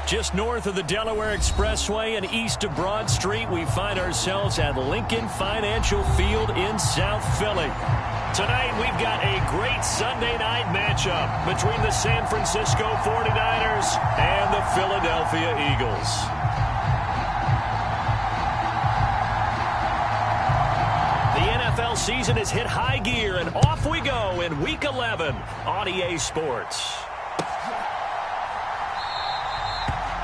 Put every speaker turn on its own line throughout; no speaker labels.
Just north of the Delaware Expressway and east of Broad Street, we find ourselves at Lincoln Financial Field in South Philly. Tonight, we've got a great Sunday night matchup between the San Francisco 49ers and the Philadelphia Eagles. The NFL season has hit high gear, and off we go in Week 11 on EA Sports.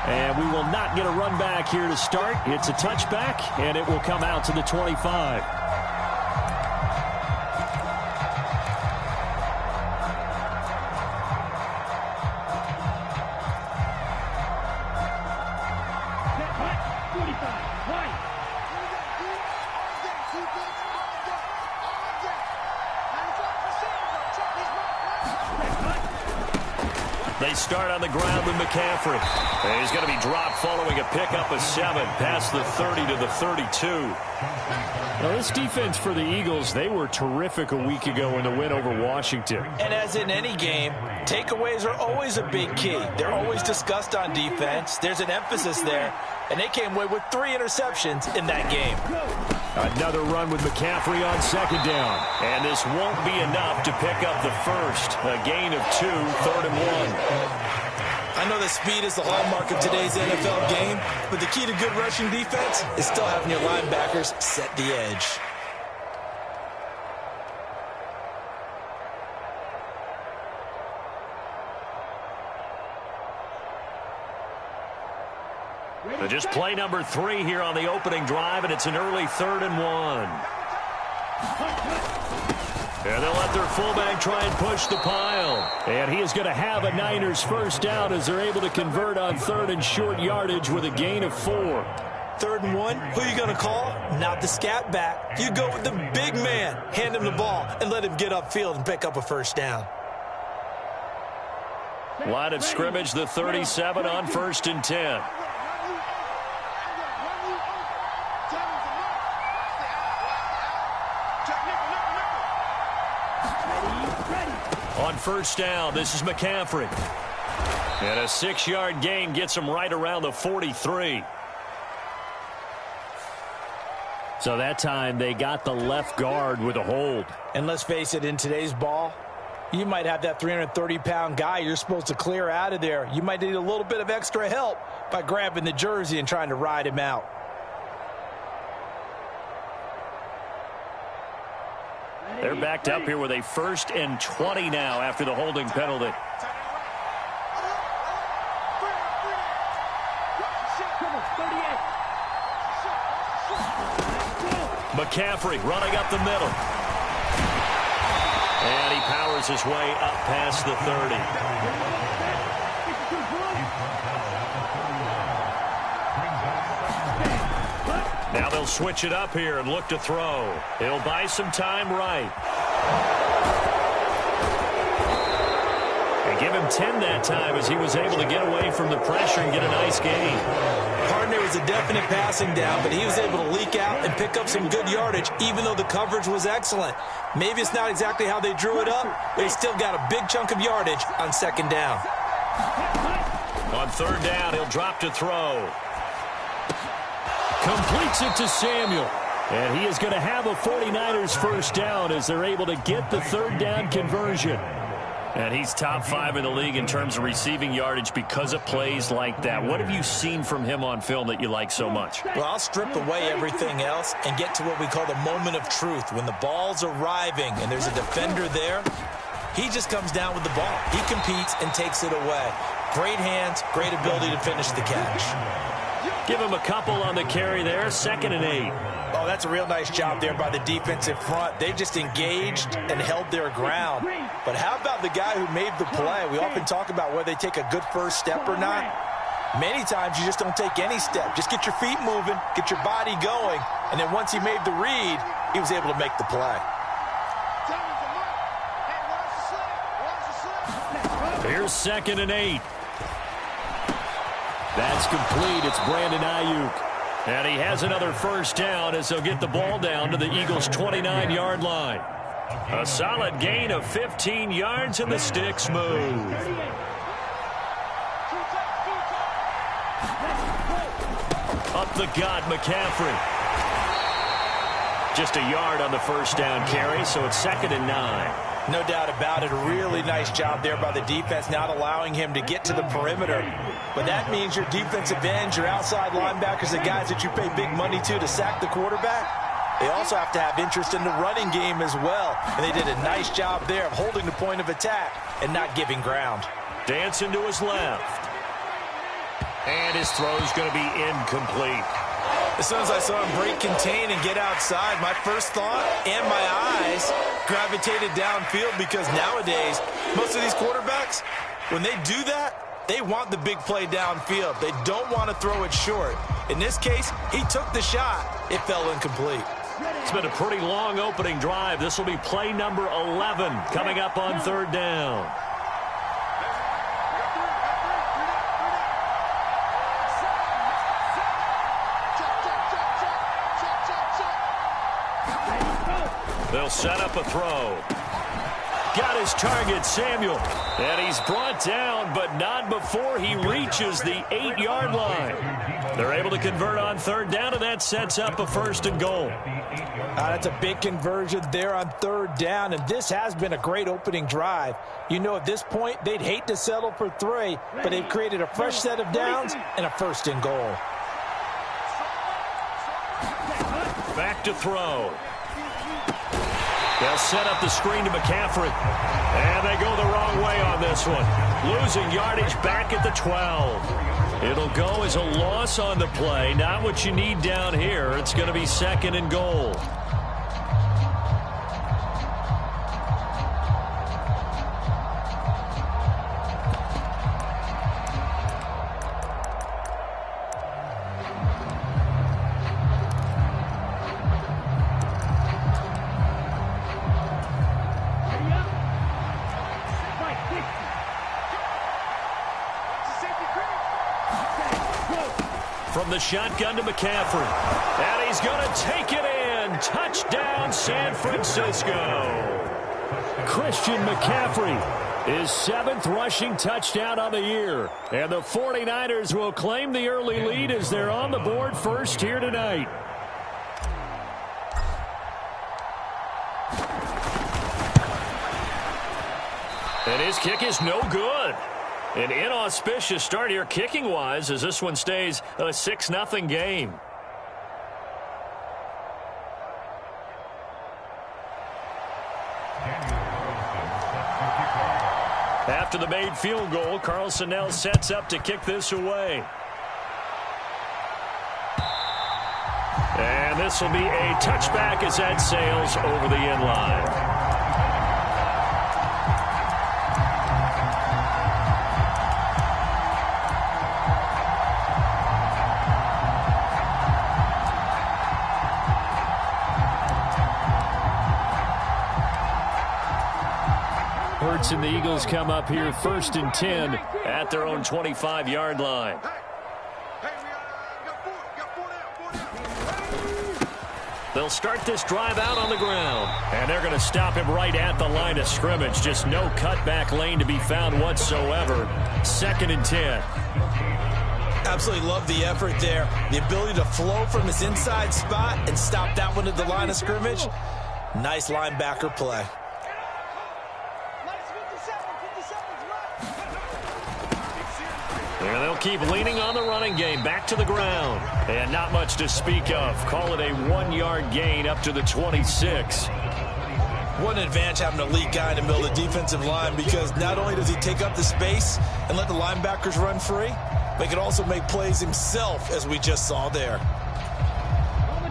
And we will not get a run back here to start. It's a touchback, and it will come out to the 25. They start on the ground with McCaffrey. And he's going to be dropped following a pickup of 7 past the 30 to the 32. Now, this defense for the Eagles, they were terrific a week ago in the win over Washington.
And as in any game, takeaways are always a big key. They're always discussed on defense. There's an emphasis there. And they came away with 3 interceptions in that game.
Another run with McCaffrey on second down. And this won't be enough to pick up the first. A gain of 2, 3rd and 1.
I know that speed is the hallmark of today's NFL game, but the key to good rushing defense is still having your linebackers set the edge.
So just play number 3 here on the opening drive, and it's an early 3rd and 1. And they'll let their fullback try and push the pile. And he is going to have a Niners first down as they're able to convert on 3rd and short yardage with a gain of 4.
3rd and 1, who are you going to call? Not the scat back. You go with the big man. Hand him the ball and let him get upfield and pick up a first down.
Line of scrimmage, the 37 on 1st and 10. On 1st down, this is McCaffrey. And a 6-yard gain gets him right around the 43. So that time they got the left guard with a hold.
And let's face it, in today's ball, you might have that 330-pound guy you're supposed to clear out of there. You might need a little bit of extra help by grabbing the jersey and trying to ride him out.
They're backed up here with a 1st and 20 now after the holding penalty. McCaffrey running up the middle. And he powers his way up past the 30. Now they'll switch it up here and look to throw. He'll buy some time right. And give him 10 that time as he was able to get away from the pressure and get a nice gain.
Hardner was a definite passing down, but he was able to leak out and pick up some good yardage, even though the coverage was excellent. Maybe it's not exactly how they drew it up, but he still got a big chunk of yardage on 2nd down.
On 3rd down, he'll drop to throw. Completes it to Samuel. And he is going to have a 49ers first down as they're able to get the 3rd down conversion. And he's top 5 in the league in terms of receiving yardage because of plays like that. What have you seen from him on film that you like so much?
Well, I'll strip away everything else and get to what we call the moment of truth. When the ball's arriving and there's a defender there, he just comes down with the ball. He competes and takes it away. Great hands, great ability to finish the catch.
Give him a couple on the carry there, 2nd and 8.
Oh, that's a real nice job there by the defensive front. They just engaged and held their ground. But how about the guy who made the play? We often talk about whether they take a good first step or not. Many times you just don't take any step. Just get your feet moving, get your body going, and then once he made the read, he was able to make the play.
Here's 2nd and 8. That's complete. It's Brandon Ayuk. And he has another first down as they'll get the ball down to the Eagles' 29-yard line. A solid gain of 15 yards, and the sticks move. Up the gut, McCaffrey. Just a yard on the first down carry, so it's 2nd and 9.
No doubt about it. A really nice job there by the defense, not allowing him to get to the perimeter. But that means your defensive ends, your outside linebackers, the guys that you pay big money to sack the quarterback, they also have to have interest in the running game as well. And they did a nice job there of holding the point of attack and not giving ground.
Dancing to his left. And his throw's going to be incomplete.
As soon as I saw him break, contain, and get outside, my first thought and my eyes gravitated downfield, because nowadays, most of these quarterbacks, when they do that, they want the big play downfield. They don't want to throw it short. In this case, he took the shot. It fell incomplete.
It's been a pretty long opening drive. This will be play number 11 coming up on 3rd down. They'll set up a throw. Got his target, Samuel. And he's brought down, but not before he reaches the 8-yard line. They're able to convert on 3rd down, and that sets up a 1st and goal.
That's a big conversion there on 3rd down, and this has been a great opening drive. You know, at this point, they'd hate to settle for 3, but they've created a fresh set of downs and a 1st and goal.
Back to throw. They'll set up the screen to McCaffrey. And they go the wrong way on this one. Losing yardage back at the 12. It'll go as a loss on the play. Not what you need down here. It's going to be 2nd and goal. From the shotgun to McCaffrey. And he's going to take it in. Touchdown, San Francisco. Christian McCaffrey, his 7th rushing touchdown on the year. And the 49ers will claim the early lead as they're on the board first here tonight. And his kick is no good. An inauspicious start here kicking-wise as this one stays a 6-0 game. After the made field goal, Carlson now sets up to kick this away. And this will be a touchback as that sails over the end line. And the Eagles come up here 1st and 10 at their own 25-yard line. They'll start this drive out on the ground. And they're going to stop him right at the line of scrimmage. Just no cutback lane to be found whatsoever. 2nd and 10.
Absolutely love the effort there. The ability to flow from his inside spot and stop that one at the line of scrimmage. Nice linebacker play.
And they'll keep leaning on the running game. Back to the ground. And not much to speak of. Call it a 1-yard gain up to the 26.
What an advantage having a elite guy in the middle of the defensive line, because not only does he take up the space and let the linebackers run free, but he can also make plays himself, as we just saw there.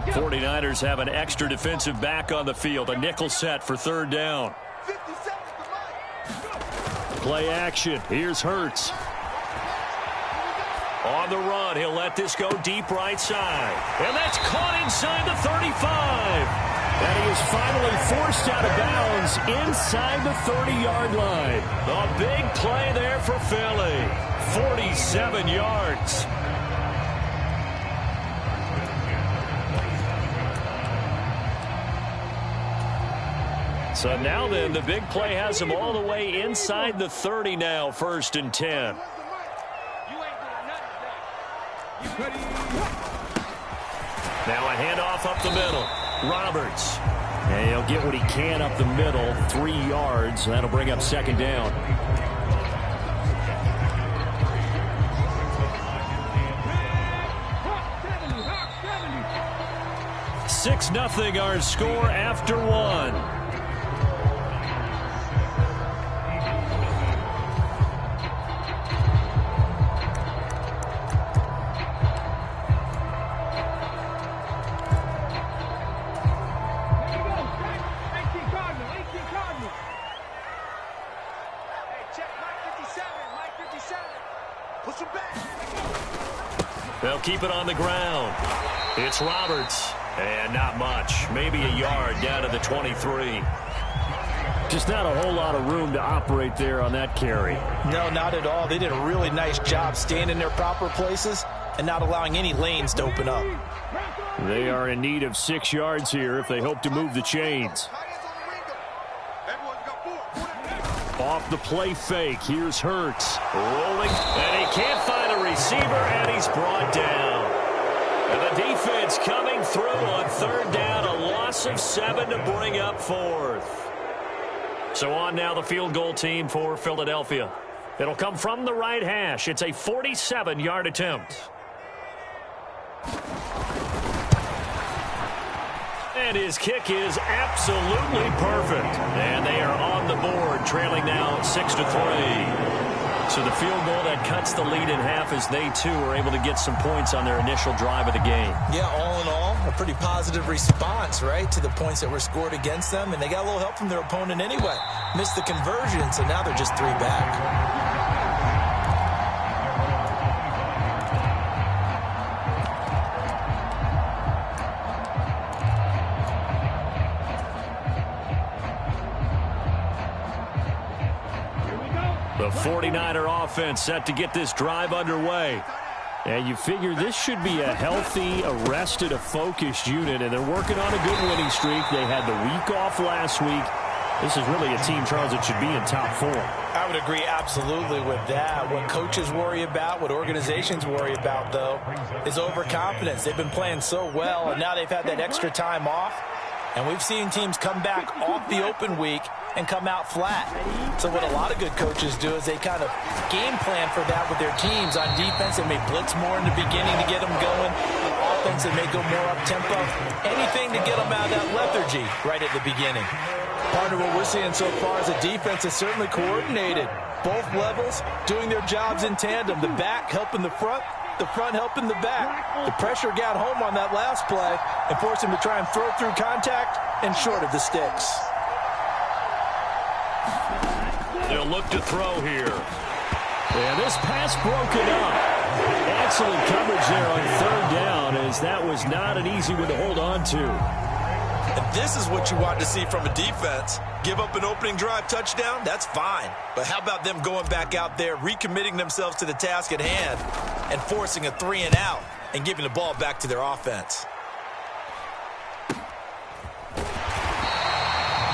49ers have an extra defensive back on the field. A nickel set for 3rd down. Play action. Here's Hurts. On the run, he'll let this go deep right side. And that's caught inside the 35. And he is finally forced out of bounds inside the 30-yard line. A big play there for Philly. 47 yards. So now then, the big play has him all the way inside the 30 now, 1st and 10. Now a handoff up the middle. Roberts. And he'll get what he can up the middle. 3 yards. That'll bring up second down. 6-0 our score after 1. They'll keep it on the ground. It's Roberts. And not much. Maybe a yard down to the 23. Just not a whole lot of room to operate there on that carry.
No, not at all. They did a really nice job staying in their proper places and not allowing any lanes to open up.
They are in need of 6 yards here if they hope to move the chains. Off the play fake. Here's Hurts. Rolling. And he can't find a receiver, and he's brought down. And the defense coming through on third down. A loss of 7 to bring up 4th. So on now the field goal team for Philadelphia. It'll come from the right hash. It's a 47-yard attempt. And his kick is absolutely perfect. And they are on the board, trailing now 6-3. So the field goal that cuts the lead in half as they, too, are able to get some points on their initial drive of the game.
Yeah, all in all, a pretty positive response, right, to the points that were scored against them. And they got a little help from their opponent anyway. Missed the conversion, so now they're just 3 back.
The 49er offense set to get this drive underway. And you figure this should be a healthy, arrested, a focused unit, and they're working on a good winning streak. They had the week off last week. This is really a team, Charles, that should be in top 4.
I would agree absolutely with that. What coaches worry about, what organizations worry about, though, is overconfidence. They've been playing so well, and now they've had that extra time off. And we've seen teams come back off the open week and come out flat. So what a lot of good coaches do is they kind of game plan for that with their teams. On defense, they may blitz more in the beginning to get them going. On offense, they may go more up-tempo. Anything to get them out of that lethargy right at the beginning. Part of what we're seeing so far is the defense is certainly coordinated. Both levels doing their jobs in tandem. The back helping the front helping the back. The pressure got home on that last play and forced him to try and throw through contact and short of the sticks.
They'll look to throw here. And this pass broken up. Excellent coverage there on third down, as that was not an easy one to hold on to.
And this is what you want to see from a defense. Give up an opening drive touchdown, that's fine. But how about them going back out there, recommitting themselves to the task at hand, and forcing a 3-and-out and giving the ball back to their offense?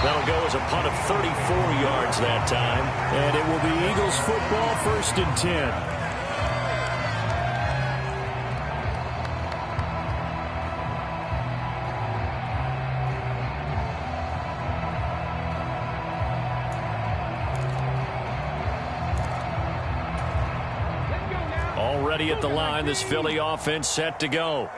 That'll go as a punt of 34 yards that time. And it will be Eagles football, 1st and 10. Already at the line, this Philly offense set to go.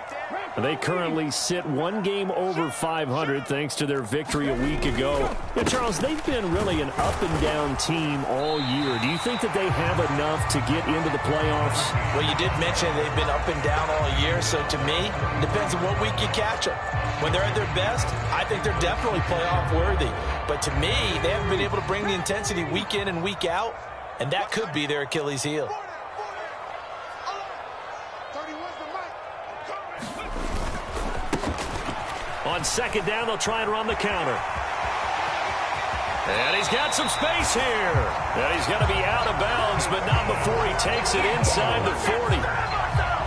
They currently sit 1 game over 500 thanks to their victory a week ago. Yeah, Charles, they've been really an up-and-down team all year. Do you think that they have enough to get into the playoffs?
Well, you did mention they've been up and down all year, so to me, it depends on what week you catch them. When they're at their best, I think they're definitely playoff worthy. But to me, they haven't been able to bring the intensity week in and week out, and that could be their Achilles heel.
On second down, they'll try and run the counter. And he's got some space here. And he's going to be out of bounds, but not before he takes it inside the 40.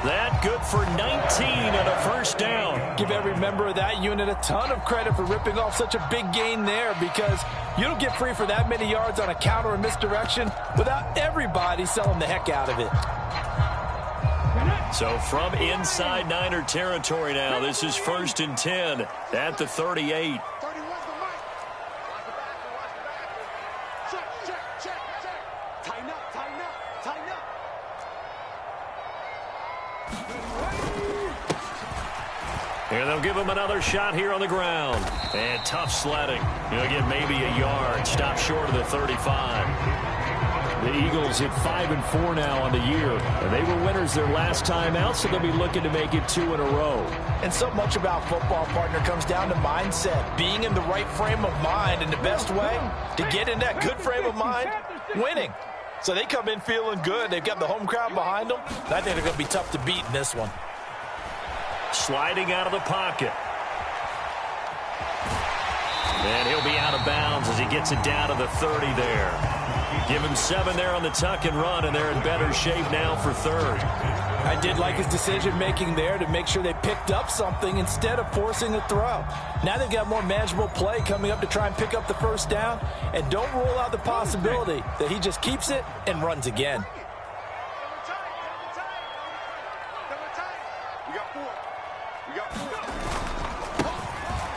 That good for 19 and a first down.
Give every member of that unit a ton of credit for ripping off such a big gain there, because you don't get free for that many yards on a counter or misdirection without everybody selling the heck out of it.
So from inside Niner territory now, this is 1st and 10 at the 38. Here they'll give him another shot here on the ground. And tough sledding. He'll get maybe a yard. Stop short of the 35. The Eagles at 5-4 now on the year. And they were winners their last time out, so they'll be looking to make it 2 in a row.
And so much about football, partner, comes down to mindset. Being in the right frame of mind, and the best way to get in that good frame of mind, winning. So they come in feeling good. They've got the home crowd behind them. And I think they're going to be tough to beat in this one.
Sliding out of the pocket. And he'll be out of bounds as he gets it down to the 30 there. Give him 7 there on the tuck and run, and they're in better shape now for 3rd.
I did like his decision-making there to make sure they picked up something instead of forcing a throw. Now they've got more manageable play coming up to try and pick up the 1st down, and don't rule out the possibility that he just keeps it and runs again.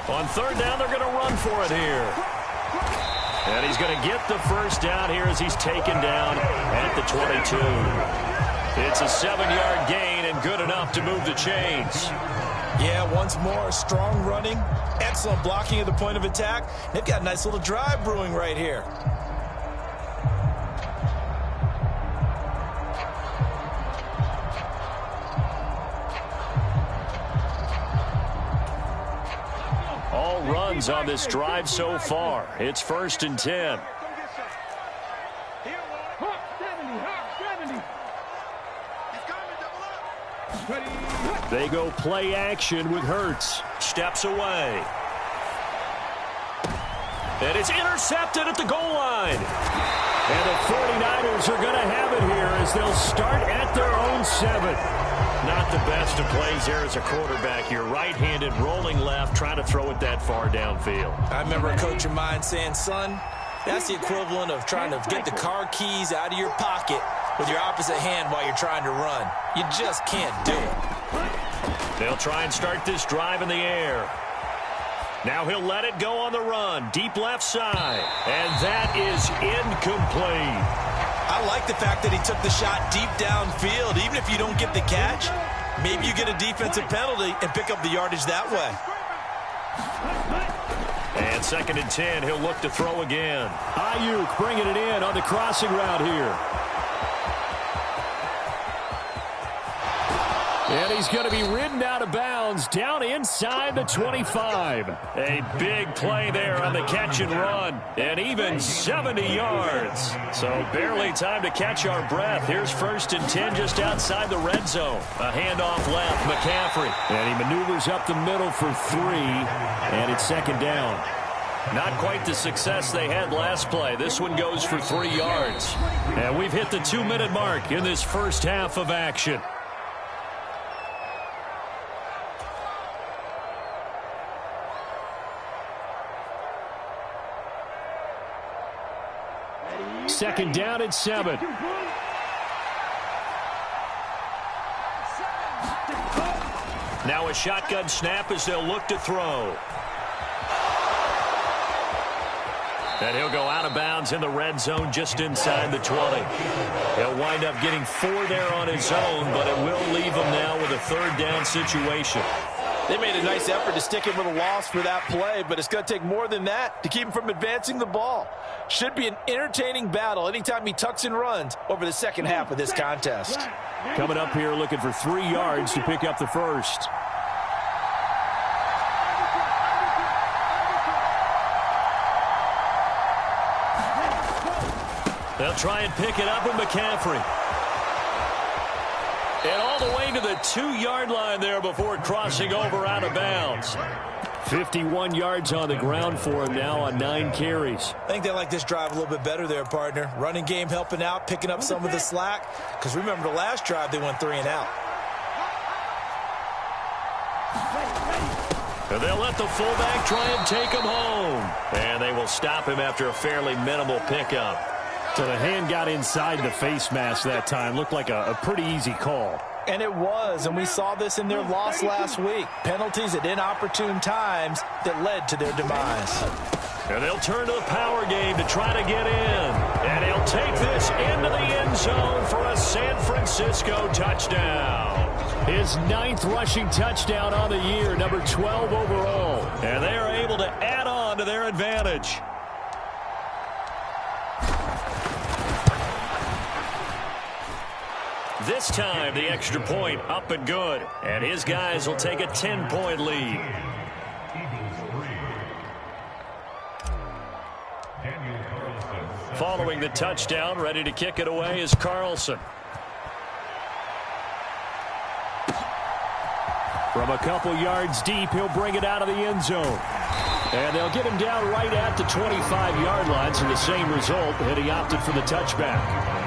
On 3rd down, they're going to run for it here. And he's going to get the 1st down here as he's taken down at the 22. It's a 7-yard gain and good enough to move the chains.
Yeah, once more, strong running, excellent blocking at the point of attack. They've got a nice little drive brewing right here.
All runs on this drive so far. It's 1st and 10. They go play action with Hurts. Steps away. And it's intercepted at the goal line. And the 49ers are going to have it here as they'll start at their own 7. Not the best of plays here as a quarterback. You're right-handed, rolling left, trying to throw it that far downfield.
I remember a coach of mine saying, son, that's the equivalent of trying to get the car keys out of your pocket with your opposite hand while you're trying to run. You just can't do it.
They'll try and start this drive in the air. Now he'll let it go on the run. Deep left side. And that is incomplete.
I like the fact that he took the shot deep downfield. Even if you don't get the catch, maybe you get a defensive penalty and pick up the yardage that way.
And 2nd and 10, he'll look to throw again. Ayuk bringing it in on the crossing route here. And he's going to be ridden out of bounds down inside the 25. A big play there on the catch and run. And even 70 yards. So barely time to catch our breath. Here's 1st and 10 just outside the red zone. A handoff left, McCaffrey. And he maneuvers up the middle for 3. And it's 2nd down. Not quite the success they had last play. This one goes for 3 yards. And we've hit the 2-minute mark in this first half of action. Second down at 7. Now a shotgun snap as they'll look to throw. And he'll go out of bounds in the red zone just inside the 20. He'll wind up getting 4 there on his own, but it will leave him now with a 3rd down situation.
They made a nice effort to stick him with a loss for that play, but it's going to take more than that to keep him from advancing the ball. Should be an entertaining battle anytime he tucks and runs over the second half of this contest.
Coming up here looking for 3 yards to pick up the 1st. They'll try and pick it up with McCaffrey. And all the way to the 2-yard line there before crossing over out of bounds. 51 yards on the ground for him now on 9 carries.
I think they like this drive a little bit better there, partner. Running game helping out, picking up some of the slack. Because remember the last drive, they went 3 and out.
And they'll let the fullback try and take him home. And they will stop him after a fairly minimal pickup. So the hand got inside the face mask that time. Looked like a pretty easy call.
And it was, and we saw this in their loss last week. Penalties at inopportune times that led to their demise.
And they'll turn to the power game to try to get in. And he'll take this into the end zone for a San Francisco touchdown. His 9th rushing touchdown on the year, number 12 overall. And they are able to add on to their advantage. This time, the extra point up and good. And his guys will take a 10-point lead. Following the touchdown, ready to kick it away is Carlson. From a couple yards deep, he'll bring it out of the end zone. And they'll get him down right at the 25-yard line, so the same result, and he opted for the touchback.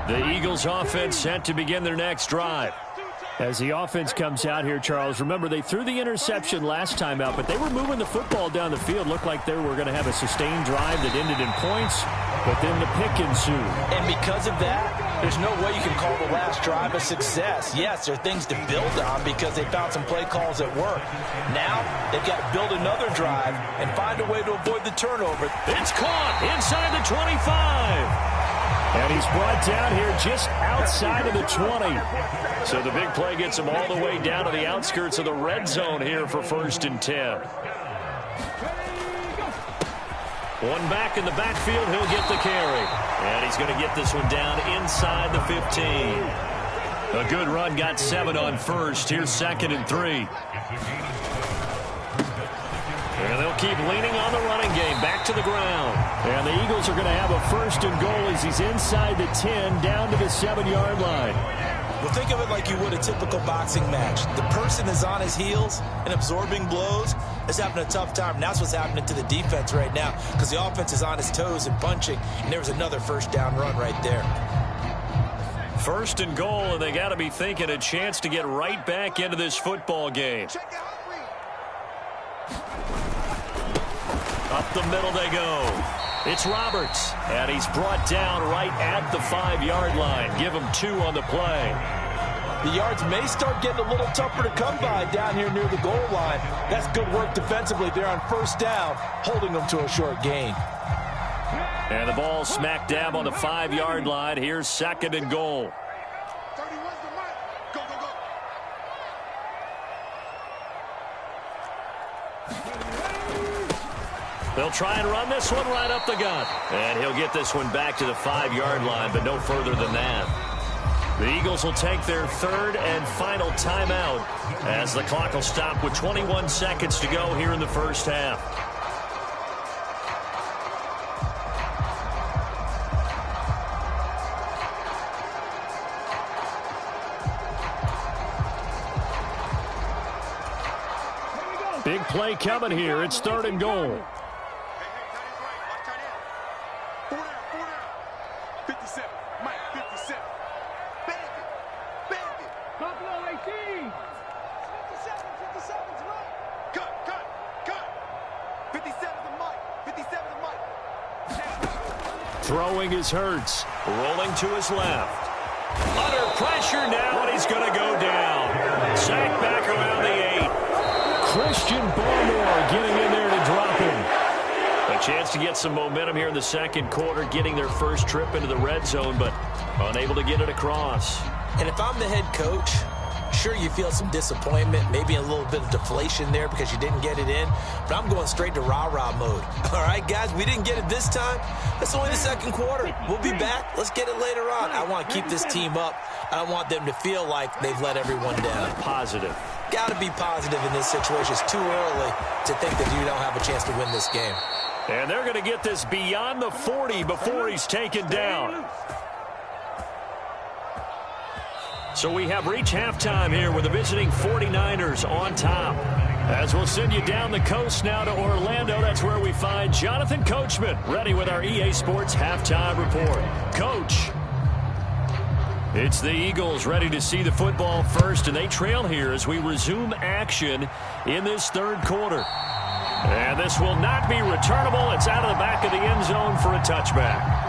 The Eagles offense set to begin their next drive. As the offense comes out here, Charles, remember they threw the interception last time out, but they were moving the football down the field. Looked like they were going to have a sustained drive that ended in points, but then the pick ensued.
And because of that, there's no way you can call the last drive a success. Yes, there are things to build on because they found some play calls that work. Now, they've got to build another drive and find a way to avoid the turnover.
It's caught inside the 25. And he's brought down here just outside of the 20. So the big play gets him all the way down to the outskirts of the red zone here for 1st and 10. One back in the backfield, he'll get the carry. And he's going to get this one down inside the 15. A good run, got 7 on first. Here's 2nd and 3. And they'll keep leaning on the running game, back to the ground. And the Eagles are going to have a 1st and goal as he's inside the 10, down to the 7-yard line.
Well, think of it like you would a typical boxing match. The person is on his heels and absorbing blows is having a tough time. And that's what's happening to the defense right now because the offense is on his toes and punching. And there was another 1st down run right there.
1st and goal, and they got to be thinking a chance to get right back into this football game. Up the middle they go. It's Roberts, and he's brought down right at the 5-yard line. Give him 2 on the play.
The yards may start getting a little tougher to come by down here near the goal line. That's good work defensively there on 1st down, holding them to a short gain.
And the ball smack dab on the 5-yard line. Here's 2nd and goal. They'll try and run this one right up the gut. And he'll get this one back to the 5-yard line, but no further than that. The Eagles will take their 3rd and final timeout as the clock will stop with 21 seconds to go here in the 1st half. Big play coming here. It's 3rd and goal. Throwing is Hurts. Rolling to his left. Under pressure now, and he's going to go down. Sacked back around the 8. Christian Barmore getting in there to drop him. A chance to get some momentum here in the 2nd quarter, getting their 1st trip into the red zone, but unable to get it across.
And if I'm the head coach, sure, you feel some disappointment, maybe a little bit of deflation there because you didn't get it in, but I'm going straight to rah-rah mode. All right, guys, we didn't get it this time. That's only the 2nd quarter. We'll be back. Let's get it later on. I want to keep this team up. I don't want them to feel like they've let everyone down.
Positive.
Got to be positive in this situation. It's too early to think that you don't have a chance to win this game.
And they're going to get this beyond the 40 before he's taken down. So we have reached halftime here with the visiting 49ers on top. As we'll send you down the coast now to Orlando, that's where we find Jonathan Coachman ready with our EA Sports Halftime Report. Coach. It's the Eagles ready to see the football first, and they trail here as we resume action in this third quarter. And this will not be returnable. It's out of the back of the end zone for a touchback.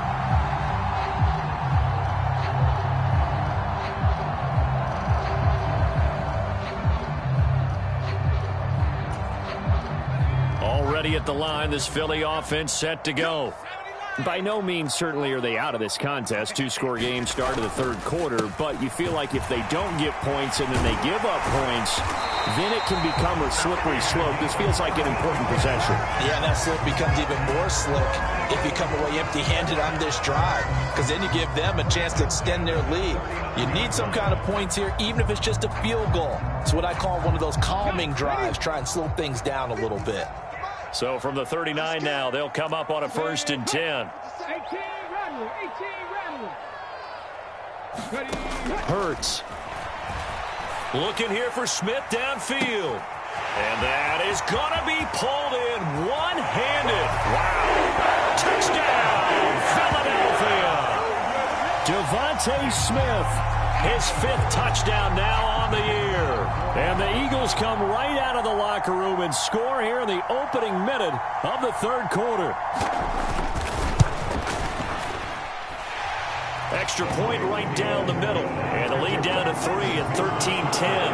Already at the line, this Philly offense set to go. By no means certainly are they out of this contest. Two-score game start of the third quarter, but you feel like if they don't get points and then they give up points, then it can become a slippery slope. This feels like an important possession.
Yeah, and that slope becomes even more slick if you come away empty-handed on this drive, because then you give them a chance to extend their lead. You need some kind of points here, even if it's just a field goal. It's what I call one of those calming drives, try and slow things down a little bit.
So from the 39 now, they'll come up on a 1st and 10. Hurts. Looking here for Smith downfield. And that is going to be pulled in one-handed. Wow. Touchdown, Philadelphia. Devontae Smith, his 5th touchdown now on the year. And the Eagles come right out of the locker room and score here in the opening minute of the third quarter. Extra point right down the middle. And the lead down to 3 at 13-10.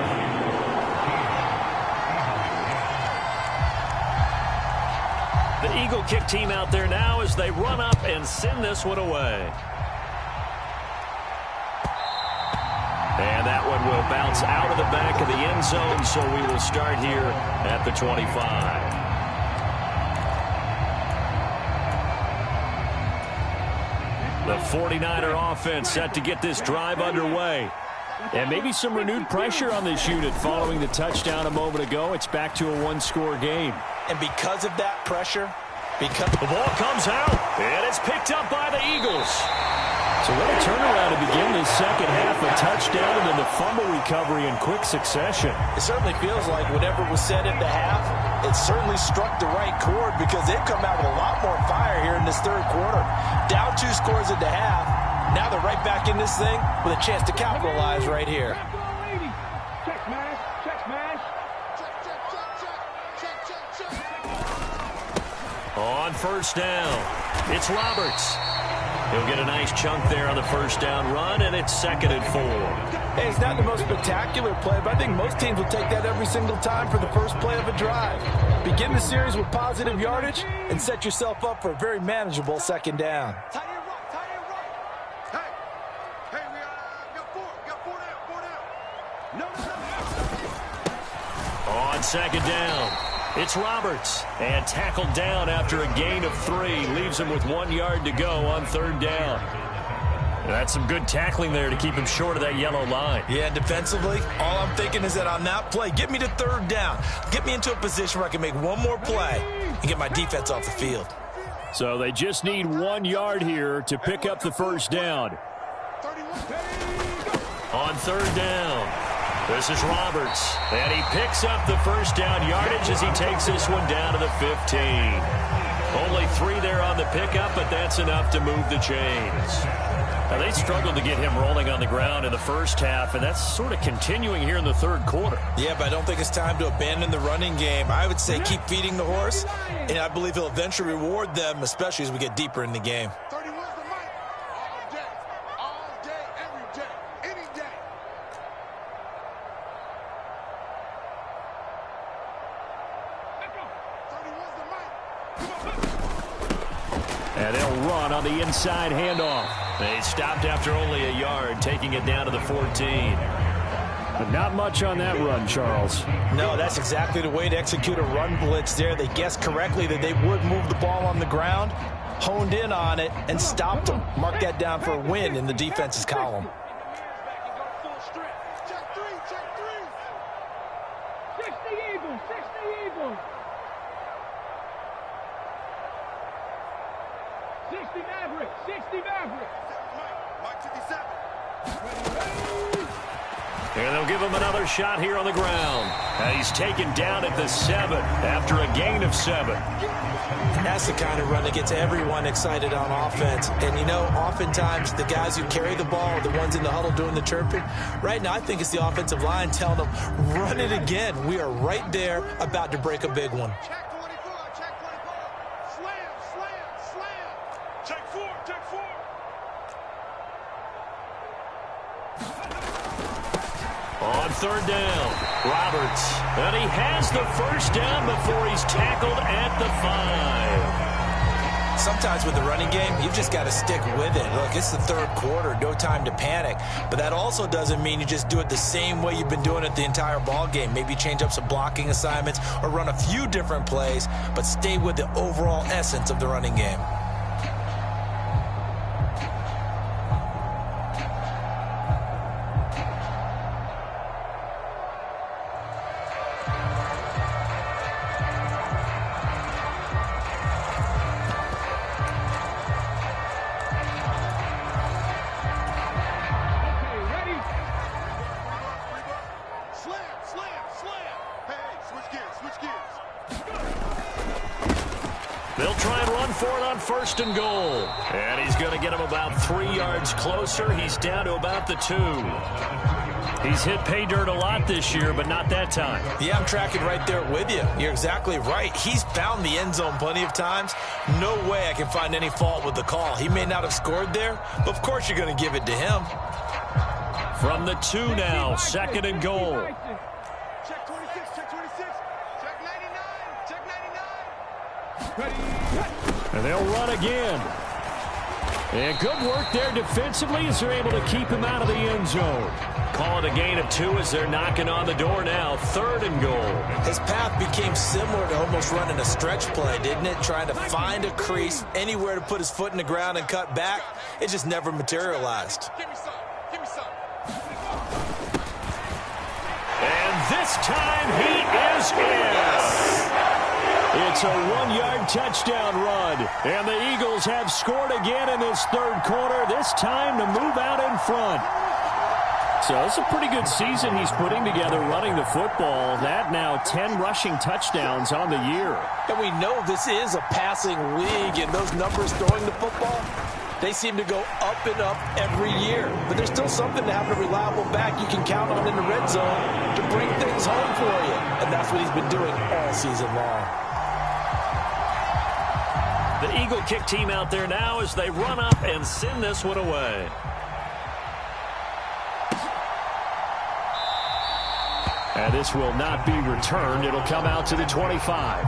The Eagle kick team out there now as they run up and send this one away. And that one will bounce out of the back of the end zone, so we will start here at the 25. The 49er offense set to get this drive underway. And maybe some renewed pressure on this unit following the touchdown a moment ago. It's back to a one-score game.
And because of that pressure,
the ball comes out, and it's picked up by the Eagles. So what a turnaround to begin this second half. A touchdown and then the fumble recovery in quick succession.
It certainly feels like whatever was said at the half, it certainly struck the right chord, because they've come out with a lot more fire here in this third quarter. Down 2 scores at the half. Now they're right back in this thing with a chance to capitalize right here.
On first down, it's Roberts. He'll get a nice chunk there on the first down run, and it's 2nd and 4.
Hey, it's not the most spectacular play, but I think most teams will take that every single time for the first play of a drive. Begin the series with positive yardage and set yourself up for a very manageable 2nd down.
On 2nd down, it's Roberts, and tackled down after a gain of 3. Leaves him with 1 yard to go on 3rd down. That's some good tackling there to keep him short of that yellow line.
Yeah, defensively, all I'm thinking is that on that play, get me to 3rd down. Get me into a position where I can make one more play and get my defense off the field.
So they just need 1 yard here to pick up the first down. On 3rd down, this is Roberts, and he picks up the first down yardage as he takes this one down to the 15. Only 3 there on the pickup, but that's enough to move the chains. Now, they struggled to get him rolling on the ground in the first half, and that's sort of continuing here in the third quarter.
Yeah, but I don't think it's time to abandon the running game. I would say keep feeding the horse, and I believe he'll eventually reward them, especially as we get deeper in the game.
And they'll run on the inside handoff. They stopped after only a yard, taking it down to the 14. But not much on that run, Charles.
No, that's exactly the way to execute a run blitz there. They guessed correctly that they would move the ball on the ground, honed in on it, and stopped them. Mark that down for a win in the defense's column.
And they'll give him another shot here on the ground. And he's taken down at the 7 after a gain of 7.
That's the kind of run that gets everyone excited on offense. And, you know, oftentimes the guys who carry the ball are the ones in the huddle doing the chirping. Right now, I think it's the offensive line telling them, run it again. We are right there about to break a big one.
Check 24, check 24. Slam, slam, slam. Check 4, check 4.
On third down, Roberts. And he has the first down before he's tackled at the 5.
Sometimes with the running game, you've just got to stick with it. Look, it's the third quarter, no time to panic. But that also doesn't mean you just do it the same way you've been doing it the entire ball game. Maybe change up some blocking assignments or run a few different plays, but stay with the overall essence of the running game.
They'll try and run for it on first and goal. And he's going to get him about 3 yards closer. He's down to about the 2. He's hit pay dirt a lot this year, but not that time.
Yeah, I'm tracking right there with you. You're exactly right. He's found the end zone plenty of times. No way I can find any fault with the call. He may not have scored there, but of course you're going to give it to him.
From the 2 now, second and goal.
Check 26, check 26. Check 99, check 99.
And they'll run again. And good work there defensively as they're able to keep him out of the end zone. Call it a gain of 2 as they're knocking on the door now. Third and goal.
His path became similar to almost running a stretch play, didn't it? Trying to find a crease, anywhere to put his foot in the ground and cut back. It just never materialized.
Give me some, give me some.
And this time he is in. It's a 1-yard touchdown run. And the Eagles have scored again in this third quarter, this time to move out in front. So it's a pretty good season he's putting together running the football. That now 10 rushing touchdowns on the year.
And we know this is a passing league, and those numbers throwing the football, they seem to go up and up every year. But there's still something to have a reliable back you can count on in the red zone to bring things home for you. And that's what he's been doing all season long.
The Eagle kick team out there now as they run up and send this one away. And this will not be returned. It'll come out to the 25.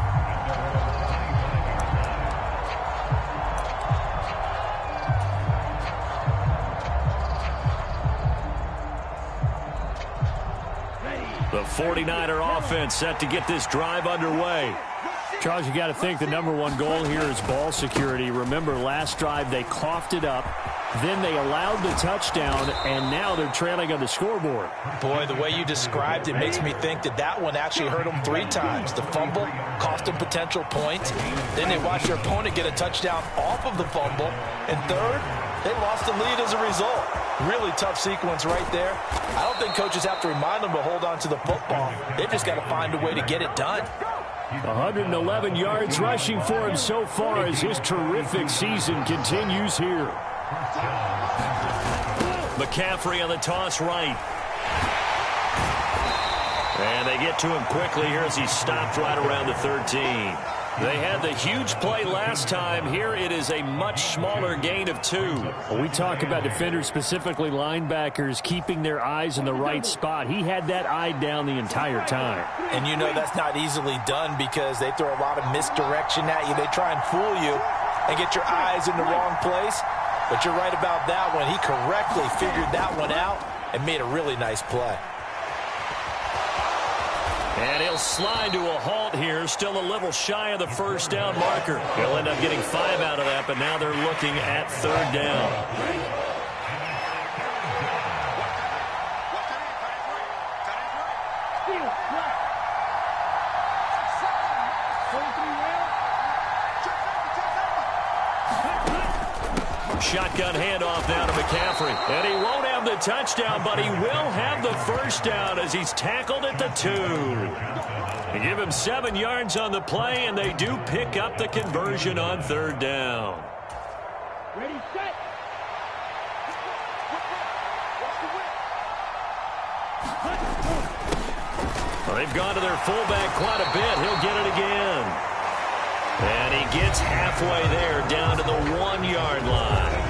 The 49er offense set to get this drive underway. Charles, you got to think the #1 goal here is ball security. Remember, last drive they coughed it up. Then they allowed the touchdown, and now they're trailing on the scoreboard.
Boy, the way you described it makes me think that that one actually hurt them 3 times. The fumble cost them potential points. Then they watched their opponent get a touchdown off of the fumble. And third, they lost the lead as a result. Really tough sequence right there. I don't think coaches have to remind them to hold on to the football. They've just got to find a way to get it done.
111 yards rushing for him so far as his terrific season continues here. McCaffrey on the toss right. And they get to him quickly here as he stopped right around the 13. They had the huge play last time. Here it is a much smaller gain of 2. Well, we talk about defenders, specifically linebackers, keeping their eyes in the right spot. He had that eye down the entire time.
And you know that's not easily done because they throw a lot of misdirection at you. They try and fool you and get your eyes in the wrong place. But you're right about that one. He correctly figured that one out and made a really nice play.
And he'll slide to a halt here, still a little shy of the first down marker. He'll end up getting 5 out of that, but now they're looking at third down. Shotgun handoff now to McCaffrey. And he won't have the the touchdown, but he will have the first down as he's tackled at the 2. They give him 7 yards on the play, and they do pick up the conversion on 3rd down.
Ready, set.
Well, they've gone to their fullback quite a bit. He'll get it again. And he gets halfway there, down to the 1-yard line.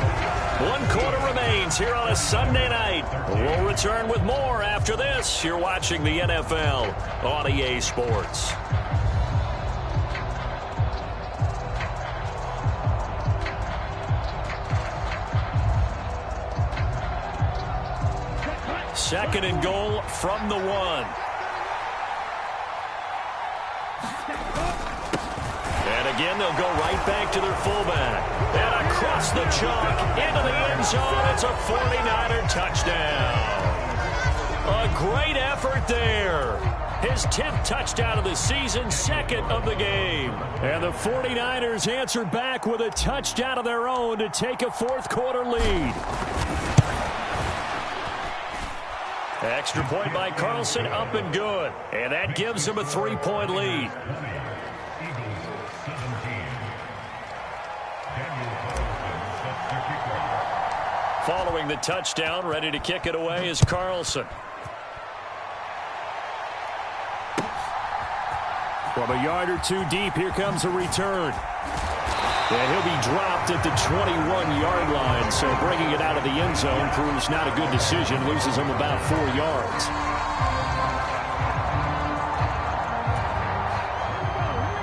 1 quarter remains here on a Sunday night. We'll return with more after this. You're watching the NFL on EA Sports. Second and goal from the 1. And again, they'll go right back to their fullback. And across the chalk, into the end zone. It's a 49er touchdown. A great effort there. His 10th touchdown of the season, 2nd of the game. And the 49ers answer back with a touchdown of their own to take a 4th quarter lead. Extra point by Carlson, up and good. And that gives him a 3-point lead. Following the touchdown, ready to kick it away is Carlson. From a yard or 2 deep, here comes a return. And he'll be dropped at the 21-yard line, so bringing it out of the end zone proves not a good decision. Loses him about 4 yards.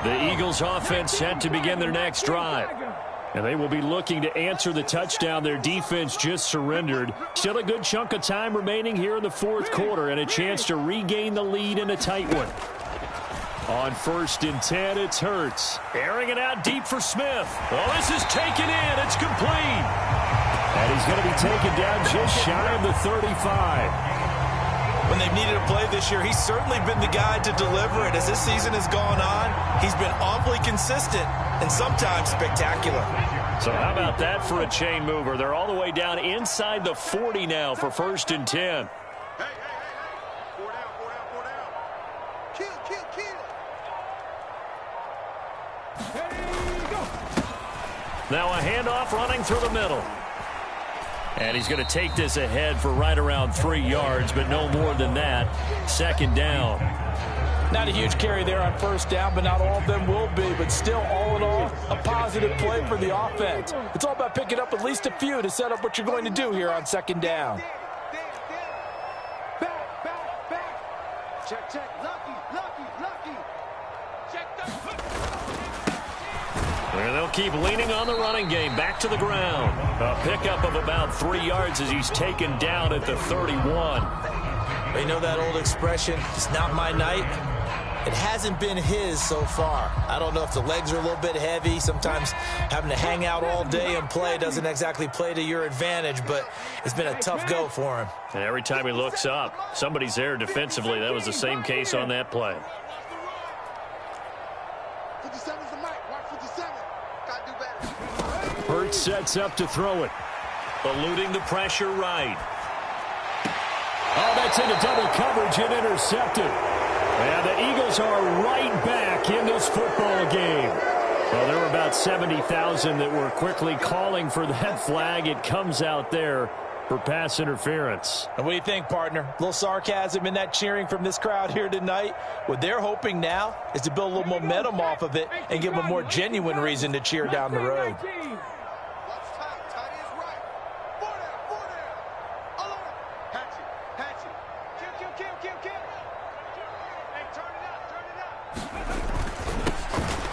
The Eagles offense set to begin their next drive. And they will be looking to answer the touchdown their defense just surrendered. Still a good chunk of time remaining here in the 4th quarter and a chance to regain the lead in a tight one. On 1st and 10, it's Hurts. Airing it out deep for Smith. Oh, this is taken in. It's complete. And he's going to be taken down just shy of the 35.
When they've needed a play this year, he's certainly been the guy to deliver it. As this season has gone on, he's been awfully consistent and sometimes spectacular.
So how about that for a chain mover? They're all the way down inside the 40 now for 1st and 10.
Hey. 4 down. Kill.
Now a handoff running through the middle. And he's going to take this ahead for right around 3 yards, but no more than that. 2nd down.
Not a huge carry there on 1st down, but not all of them will be. But still, all in all, a positive play for the offense. It's all about picking up at least a few to set up what you're going to do here on 2nd down.
Back. Check. Lucky. Check that.
And they'll keep leaning on the running game. Back to the ground. A pickup of about 3 yards as he's taken down at the 31.
You know that old expression, it's not my night? It hasn't been his so far. I don't know if the legs are a little bit heavy. Sometimes having to hang out all day and play doesn't exactly play to your advantage, but it's been a tough go for him.
And every time he looks up, somebody's there defensively. That was the same case on that play.
57's the mic. Watch 57. Gotta do better.
Hurts sets up to throw it. Eluding the pressure right. Oh, that's into double coverage and intercepted. And the Eagles are right back in this football game. Well, there were about 70,000 that were quickly calling for that flag. It comes out there for pass interference.
And what do you think, partner? A little sarcasm in that cheering from this crowd here tonight. What they're hoping now is to build a little momentum off of it and give them a more genuine reason to cheer down the road.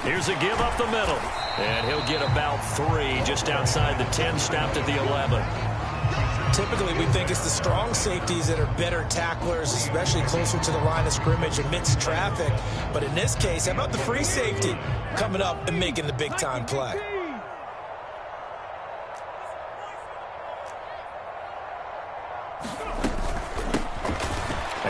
Here's a give up the middle. And he'll get about 3 just outside the 10, stopped at the 11.
Typically, we think it's the strong safeties that are better tacklers, especially closer to the line of scrimmage amidst traffic. But in this case, how about the free safety coming up and making the big-time play?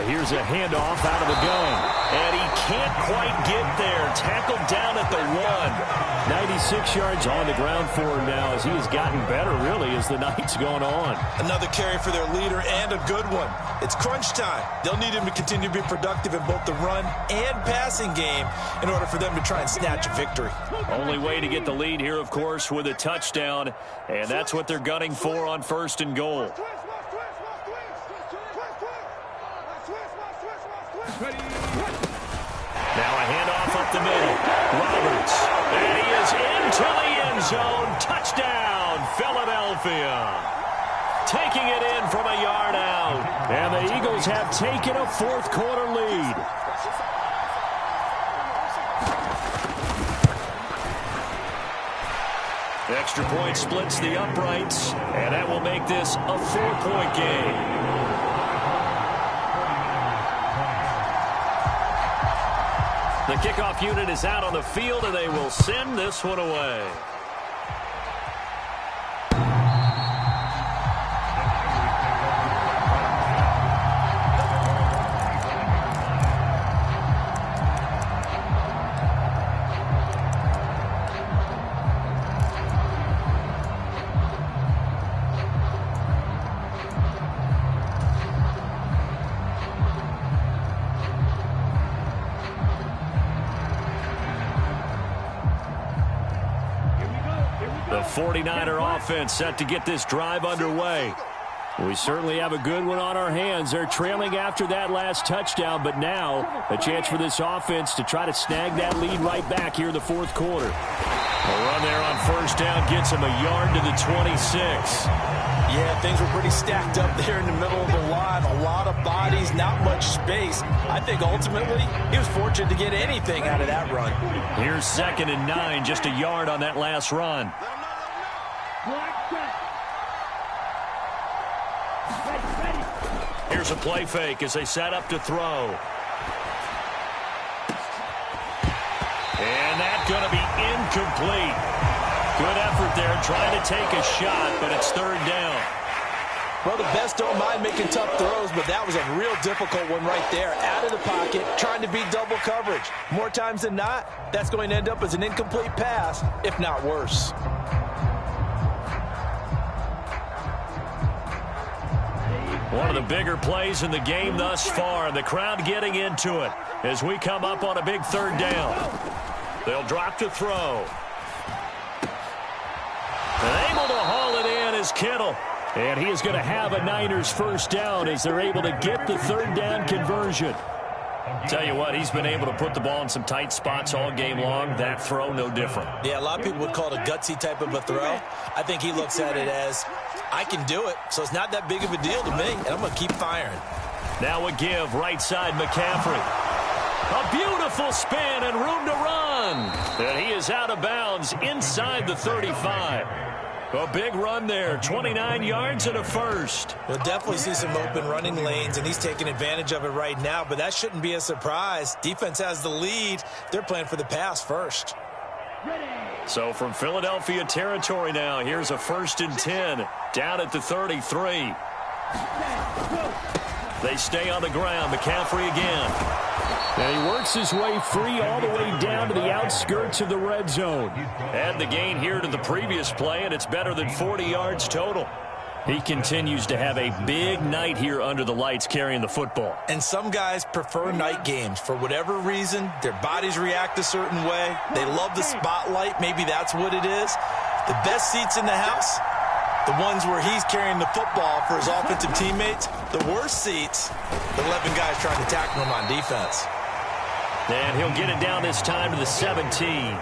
Here's a handoff out of the gun. And he can't quite get there. Tackled down at the 1. 96 yards on the ground for him now as he has gotten better, really, as the night's gone on.
Another carry for their leader and a good one. It's crunch time. They'll need him to continue to be productive in both the run and passing game in order for them to try and snatch a victory.
Only way to get the lead here, of course, with a touchdown. And that's what they're gunning for on 1st and goal. Now a handoff up the middle. Roberts. And he is into the end zone. Touchdown, Philadelphia. Taking it in from a yard out. And the Eagles have taken a 4th quarter lead. Extra point splits the uprights. And that will make this a 4-point game. The kickoff unit is out on the field, and they will send this one away. The 49er offense set to get this drive underway. We certainly have a good one on our hands. They're trailing after that last touchdown, but now a chance for this offense to try to snag that lead right back here in the 4th quarter. A run there on 1st down gets him a yard to the 26.
Yeah, things were pretty stacked up there in the middle of the line. A lot of bodies, not much space. I think ultimately he was fortunate to get anything out of that run.
Here's 2nd and 9, just a yard on that last run. Here's a play fake as they set up to throw. And that's going to be incomplete. Good effort there trying to take a shot, but it's 3rd down.
Well, the best don't mind making tough throws, but that was a real difficult one right there. Out of the pocket, trying to beat double coverage. More times than not, that's going to end up as an incomplete pass, if not worse.
One of the bigger plays in the game thus far. The crowd getting into it as we come up on a big 3rd down. They'll drop to throw. And able to haul it in is Kittle. And he is going to have a Niners 1st down as they're able to get the 3rd down conversion. Tell you what, he's been able to put the ball in some tight spots all game long. That throw, no different.
Yeah, a lot of people would call it a gutsy type of a throw. I think he looks at it as, I can do it, so it's not that big of a deal to me, and I'm going to keep firing.
Now a give, right side McCaffrey. A beautiful spin and room to run. And he is out of bounds inside the 35. A big run there, 29 yards and a 1st.
We'll definitely see some open running lanes, and he's taking advantage of it right now, but that shouldn't be a surprise. Defense has the lead. They're playing for the pass first.
So from Philadelphia territory now, here's a 1st and 10 down at the 33. They stay on the ground. McCaffrey again. And he works his way free all the way down to the outskirts of the red zone. Add the gain here to the previous play, and it's better than 40 yards total. He continues to have a big night here under the lights carrying the football.
And some guys prefer night games. For whatever reason, their bodies react a certain way. They love the spotlight. Maybe that's what it is. The best seats in the house, the ones where he's carrying the football for his offensive teammates. The worst seats, the 11 guys trying to tackle him on defense.
And he'll get it down this time to the 17.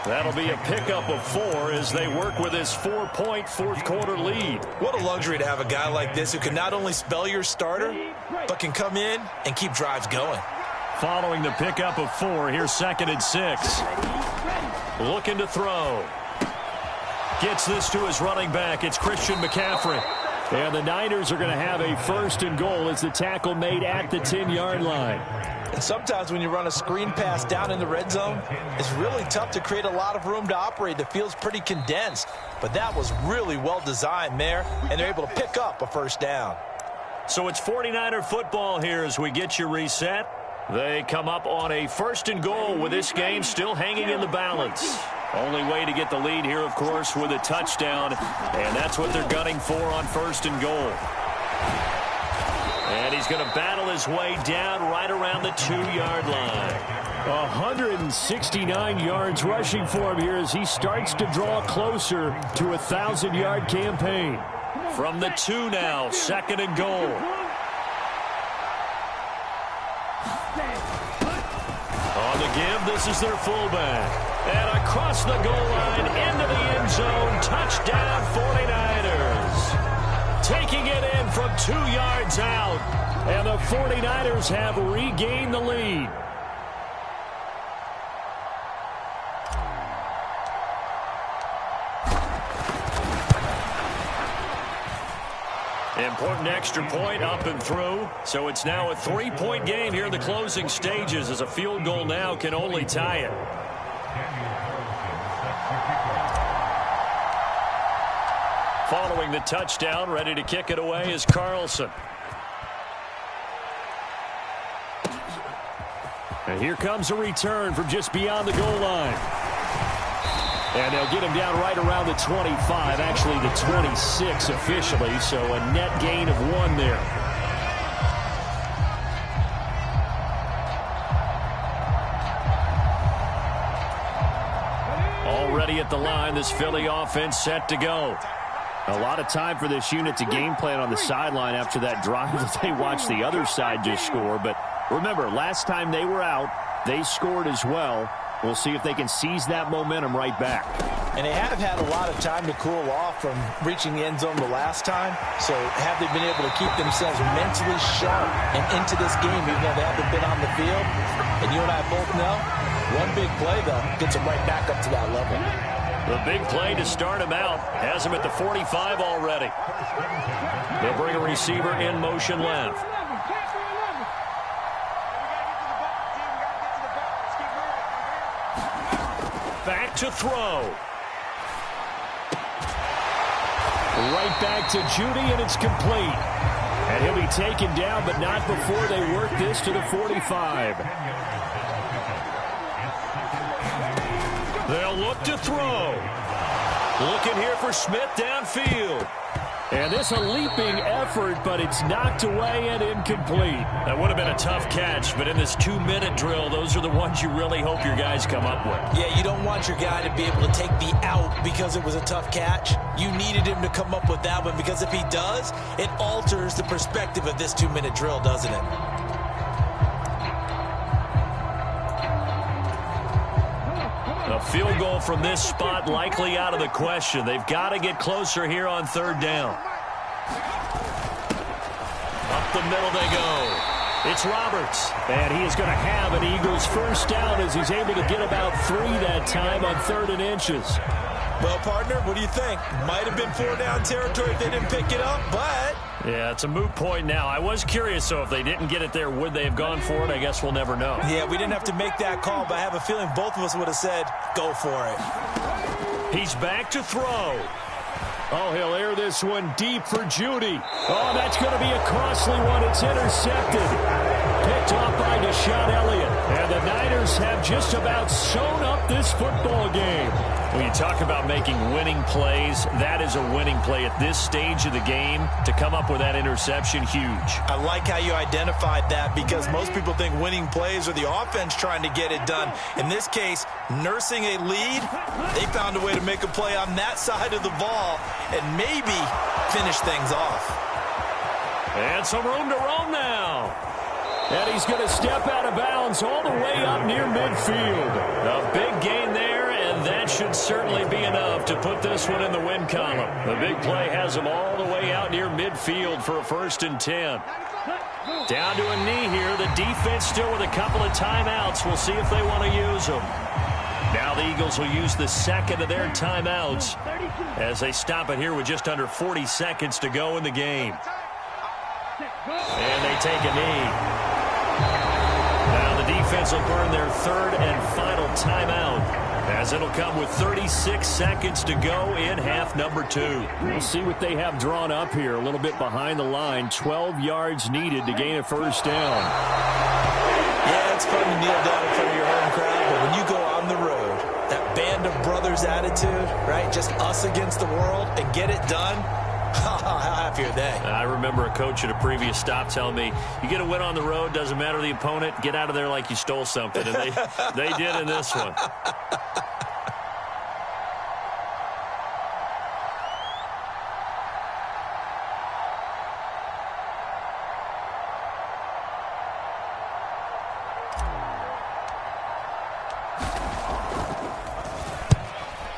That'll be a pickup of 4 as they work with his 4-point 4th quarter lead.
What a luxury to have a guy like this who can not only spell your starter, but can come in and keep drives going.
Following the pickup of 4, here's 2nd and 6. Looking to throw. Gets this to his running back. It's Christian McCaffrey. And the Niners are going to have a 1st and goal as the tackle made at the 10-yard line.
And sometimes when you run a screen pass down in the red zone, it's really tough to create a lot of room to operate. The field's pretty condensed. But that was really well designed there, and they're able to pick up a 1st down.
So it's 49er football here as we get you reset. They come up on a 1st and goal with this game still hanging in the balance. Only way to get the lead here, of course, with a touchdown, and that's what they're gunning for on 1st and goal. And he's going to battle his way down right around the 2-yard line. 169 yards rushing for him here as he starts to draw closer to a 1,000-yard campaign. From the 2 now, 2nd and goal. On the give, this is their fullback. And across the goal line, into the end zone, touchdown 49ers. Taking it in from 2 yards out, and the 49ers have regained the lead. Important extra point up and through. So it's now a 3-point game here in the closing stages as a field goal now can only tie it. Following the touchdown, ready to kick it away is Carlson. And here comes a return from just beyond the goal line. And they'll get him down right around the 25, actually the 26 officially, so a net gain of 1 there. Already at the line, this Philly offense set to go. A lot of time for this unit to game plan on the sideline after that drive that they watched the other side just score. But remember, last time they were out, they scored as well. We'll see if they can seize that momentum right back.
And they have had a lot of time to cool off from reaching the end zone the last time. So have they been able to keep themselves mentally sharp and into this game even though they haven't been on the field? And you and I both know, one big play, though, gets them right back up to that level.
The big play to start him out has him at the 45 already. They'll bring a receiver in motion left. Back to throw. Right back to Judy, and it's complete. And he'll be taken down, but not before they work this to the 45. They'll look to throw. Looking here for Smith downfield. And this a leaping effort, but it's knocked away and incomplete. That would have been a tough catch, but in this 2-minute drill, those are the ones you really hope your guys come up with.
Yeah, you don't want your guy to be able to take the out because it was a tough catch. You needed him to come up with that one because if he does, it alters the perspective of this 2-minute drill, doesn't it?
A field goal from this spot likely out of the question. They've got to get closer here on 3rd down. Up the middle they go. It's Roberts. And he is going to have an Eagles 1st down as he's able to get about 3 that time on 3rd and inches.
Well, partner, what do you think? Might have been 4-down territory if they didn't pick it up, but...
Yeah, it's a moot point now. I was curious, so if they didn't get it there, would they have gone for it? I guess we'll never know.
Yeah, we didn't have to make that call, but I have a feeling both of us would have said, go for it.
He's back to throw. Oh, he'll air this one deep for Judy. Oh, that's going to be a costly one. It's intercepted. Picked off by Deshaun Elliott. And the Niners have just about sewn up this football game. When you talk about making winning plays, that is a winning play at this stage of the game. To come up with that interception, huge.
I like how you identified that because most people think winning plays are the offense trying to get it done. In this case, nursing a lead, they found a way to make a play on that side of the ball and maybe finish things off.
And some room to roam now. And he's going to step out of bounds all the way up near midfield. A big gain there, and that should certainly be enough to put this one in the win column. The big play has him all the way out near midfield for a 1st and 10. Down to a knee here. The defense still with a couple of timeouts. We'll see if they want to use them. Now the Eagles will use the 2nd of their timeouts as they stop it here with just under 40 seconds to go in the game. And they take a knee. Now the defense will burn their 3rd and final timeout as it'll come with 36 seconds to go in half number 2. We'll see what they have drawn up here. A little bit behind the line. 12 yards needed to gain a first down.
Yeah, it's fun to kneel down in front of your home crowd, but when you go on the road, that band of brothers attitude, right? Just us against the world and get it done. How happy are they?
I remember a coach at a previous stop telling me, you get a win on the road, doesn't matter the opponent, get out of there like you stole something. And they did in this one.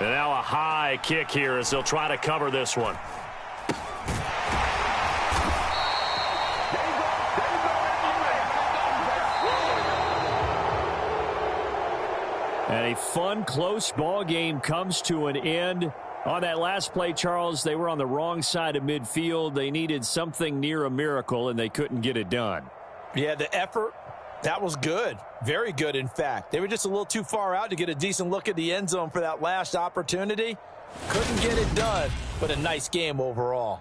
And now a high kick here as they'll try to cover this one. And a fun, close ball game comes to an end. On that last play, Charles, they were on the wrong side of midfield. They needed something near a miracle, and they couldn't get it done.
Yeah, the effort, that was good. Very good, in fact. They were just a little too far out to get a decent look at the end zone for that last opportunity. Couldn't get it done, but a nice game overall.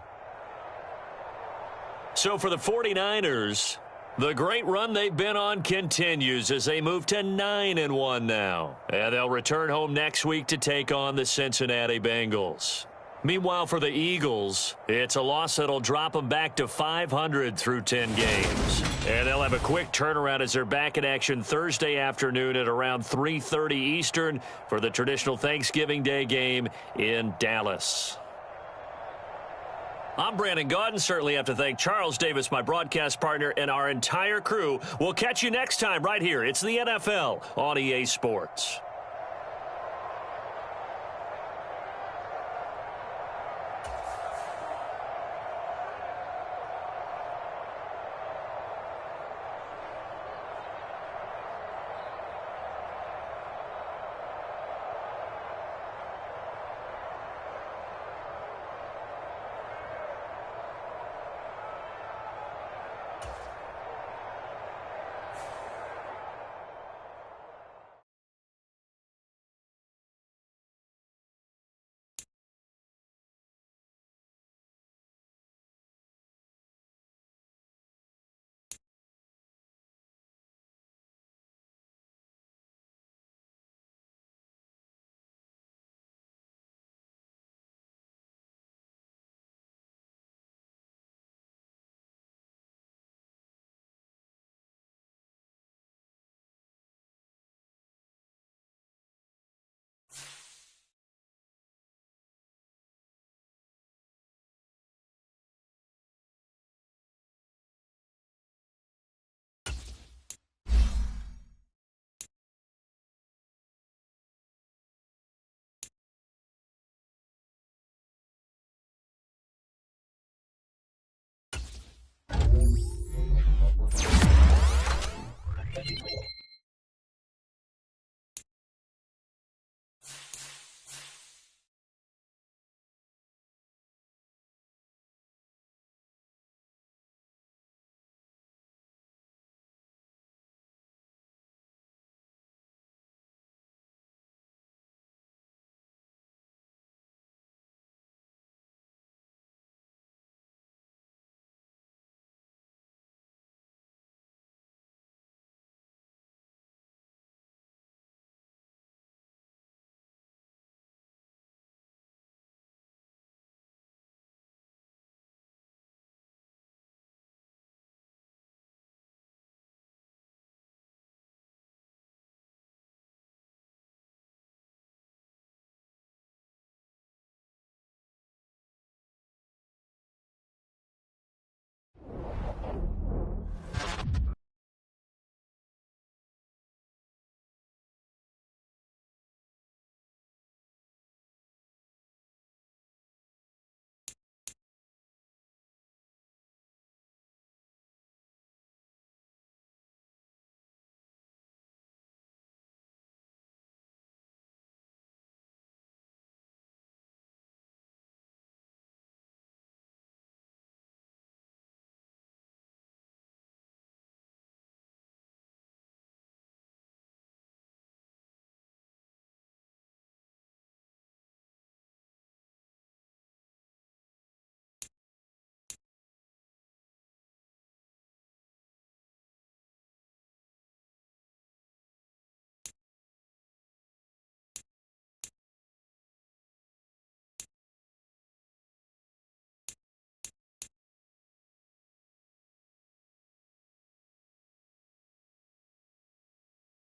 So for the 49ers, the great run they've been on continues as they move to 9-1 now. And they'll return home next week to take on the Cincinnati Bengals. Meanwhile, for the Eagles, it's a loss that'll drop them back to 500 through 10 games. And they'll have a quick turnaround as they're back in action Thursday afternoon at around 3:30 Eastern for the traditional Thanksgiving Day game in Dallas. I'm Brandon Gaudin. Certainly have to thank Charles Davis, my broadcast partner, and our entire crew. We'll catch you next time right here. It's the NFL on EA Sports.